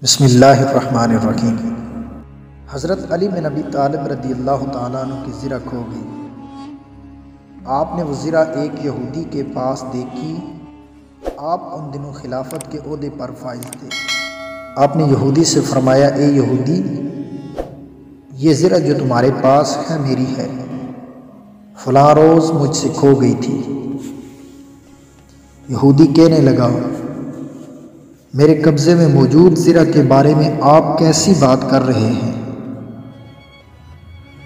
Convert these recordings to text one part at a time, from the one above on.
بسم اللہ الرحمن الرحیم۔ حضرت علی بن ابی طالب رضی اللہ تعالیٰ عنہ کی زرہ کھو گئی۔ آپ نے وہ زرہ ایک یہودی کے پاس دیکھی۔ آپ ان دنوں خلافت کے عہدے پر فائز تھے۔ آپ نے یہودی سے فرمایا، اے یہودی، یہ زرہ جو تمہارے پاس ہے میری ہے، فلاں روز مجھ سے کھو گئی تھی۔ یہودی کہنے لگا، میرے قبضے میں موجود زرہ کے بارے میں آپ کیسی بات کر رہے ہیں؟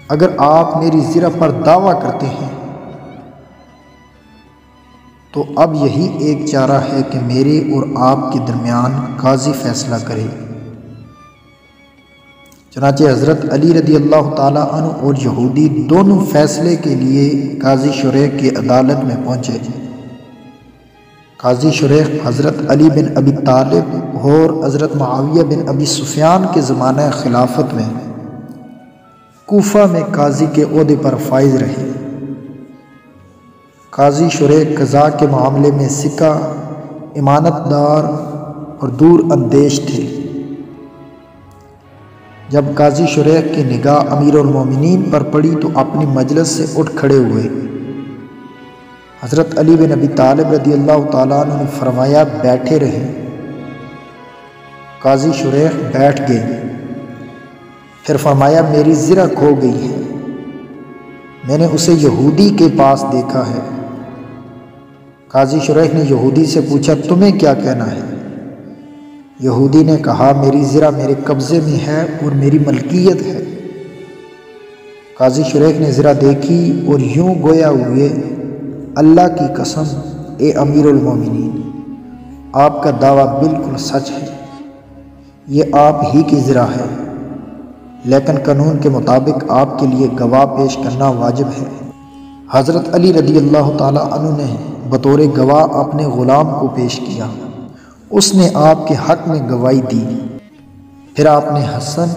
اگر آپ میری زرہ پر دعویٰ کرتے ہیں تو اب یہی ایک چارہ ہے کہ میرے اور آپ کے درمیان قاضی فیصلہ کرے۔ چنانچہ حضرت علی رضی اللہ تعالیٰ عنہ اور یہودی دونوں فیصلے کے لیے قاضی شریح کی عدالت میں پہنچے۔ قاضی شریح حضرت علی بن ابی طالب اور حضرت معاویہ بن ابی سفیان کے زمانہ خلافت میں کوفہ میں قاضی کے عہدے پر فائز رہے۔ قاضی شریح قضاء کے معاملے میں سکہ، امانت دار اور دور اندیش تھے۔ جب قاضی شریح کی نگاہ امیر المومنین پر پڑی تو اپنی مجلس سے اٹھ کھڑے ہوئے۔ حضرت علی بن ابی طالب رضی اللہ تعالیٰ عنہ نے فرمایا، بیٹھے رہیں۔ قاضی شریح بیٹھ گئے۔ پھر فرمایا، میری زرہ کھو گئی ہے، میں نے اسے یہودی کے پاس دیکھا ہے۔ قاضی شریح نے یہودی سے پوچھا، تمہیں کیا کہنا ہے؟ یہودی نے کہا، میری زرہ میرے قبضے میں ہے اور میری ملکیت ہے۔ قاضی شریح نے زرہ دیکھی اور یوں گویا ہوئے، اللہ کی قسم اے امیر المومنین، آپ کا دعویٰ بالکل سچ ہے، یہ آپ ہی کی زرہ ہے، لیکن قانون کے مطابق آپ کے لیے گواہ پیش کرنا واجب ہے۔ حضرت علی رضی اللہ تعالیٰ عنہ نے بطور گواہ اپنے غلام کو پیش کیا۔ اس نے آپ کے حق میں گواہی دی۔ پھر آپ نے حسن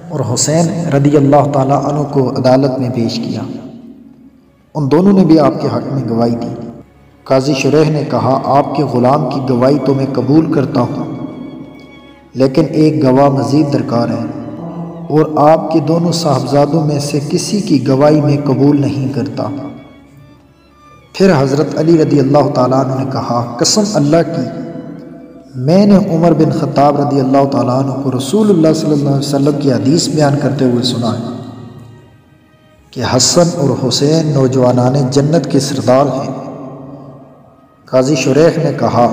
اور حسین رضی اللہ تعالیٰ عنہ کو عدالت میں پیش کیا۔ ان دونوں نے بھی آپ کے حق میں گواہی دی۔ قاضی شریح نے کہا، آپ کے غلام کی گواہی تو میں قبول کرتا ہوں، لیکن ایک گواہ مزید درکار ہے، اور آپ کے دونوں صاحبزادوں میں سے کسی کی گواہی میں قبول نہیں کرتا۔ پھر حضرت علی رضی اللہ تعالیٰ عنہ نے کہا، قسم اللہ کی، میں نے عمر بن خطاب رضی اللہ تعالیٰ عنہ کو رسول اللہ صلی اللہ علیہ وسلم کی حدیث بیان کرتے ہوئے سنا ہے کہ حسن اور حسین نوجوانان جنت کے سردار ہیں۔ قاضی شریح نے کہا،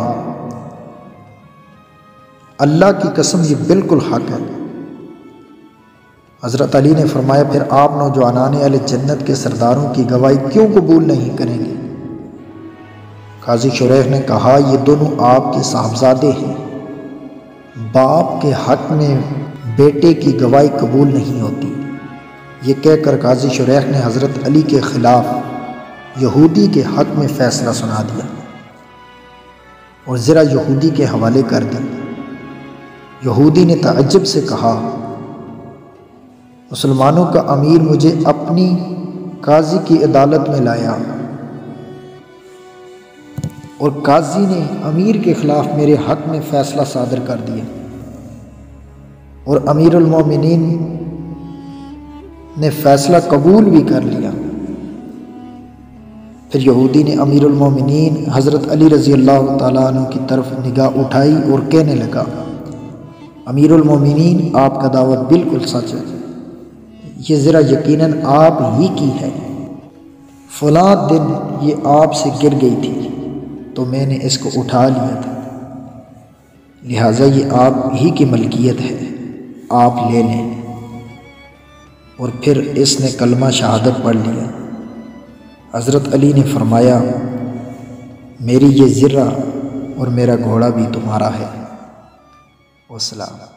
اللہ کی قسم یہ بالکل حق ہے۔ حضرت علی نے فرمایا، پھر آپ نوجوانان اہل جنت کے سرداروں کی گواہی کیوں قبول نہیں کریں گے؟ قاضی شریح نے کہا، یہ دونوں آپ کے صاحبزادے ہیں، باپ کے حق میں بیٹے کی گواہی قبول نہیں ہوتی۔ یہ کہہ کر قاضی شریح نے حضرت علی کے خلاف یہودی کے حق میں فیصلہ سنا دیا اور زرہ یہودی کے حوالے کر دی۔ یہودی نے تعجب سے کہا، مسلمانوں کا امیر مجھے اپنی قاضی کی عدالت میں لایا اور قاضی نے امیر کے خلاف میرے حق میں فیصلہ صادر کر دیا، اور امیر المومنین نے فیصلہ قبول بھی کر لیا۔ پھر یہودی نے امیر المومنین حضرت علی رضی اللہ تعالیٰ عنہ کی طرف نگاہ اٹھائی اور کہنے لگا، امیر المومنین، آپ کا دعویٰ بالکل سچ ہے، یہ زرہ یقیناً آپ ہی کی ہے، فلاں دن یہ آپ سے گر گئی تھی تو میں نے اس کو اٹھا لیا تھا، لہٰذا یہ آپ ہی کی ملکیت ہے، آپ لے لیں۔ اور پھر اس نے کلمہ شہادت پڑھ لیا۔ حضرت علی نے فرمایا، میری یہ زرہ اور میرا گھوڑا بھی تمہارا ہے۔ والسلام۔